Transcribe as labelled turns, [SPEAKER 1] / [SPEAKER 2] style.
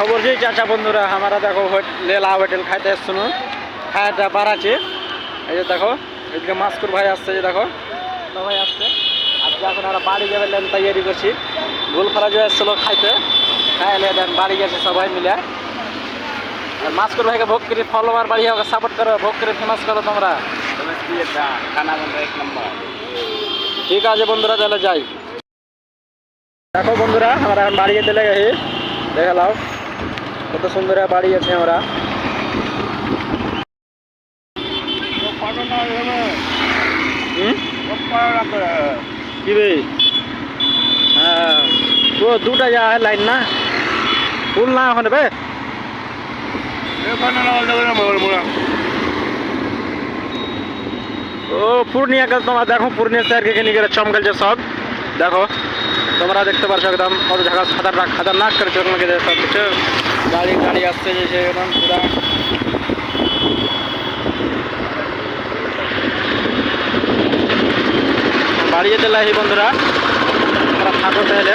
[SPEAKER 1] খবর যে চাচা বন্ধুরা আমরা দেখো লেলা হোটেল খাইতে শুনুন খায়াটা বাড়াচ্ছে। এই যে দেখো এদিকে মাস্কুর ভাই আসছে, যে দেখো সবাই আসছে। আজকে এখন আমরা বাড়ি যাবে তৈরি করছি। গোলফারা যে এসেছিলো খাইতে, খাইলে দেন বাড়ি গেছে সবাই মিলে। আর মাস্কুর ভাইকে ভোগ করে ফলোয়ার বাড়িয়ে ওকে সাপোর্ট করো, ভোগ করে ফেমাস করো তোমরা। ঠিক আছে বন্ধুরা, তাহলে যাই। দেখো বন্ধুরা আমরা এখন বাড়ি যেতে লেগে দেখে লাও কত সুন্দর বাড়ি আছে আমরা। কি বে? হ্যাঁ ও দুটা যা লাইন না ফুল না ওখানে বে। ও পূর্ণিয়া কাজ তোমরা দেখো, পূর্ণিয়া স্যারকে নিয়ে গেলে চমকালছে সব। দেখো তোমরা দেখতে পাচ্ছ একদম কত জায়গা খাতারনাক করে চোখ লেগে সব কিছু। গাড়ি গাড়ি আসছে যে একদম পুরা বাড়ি যেতে লাগি বন্ধুরা, আমরা থাকো তাহলে।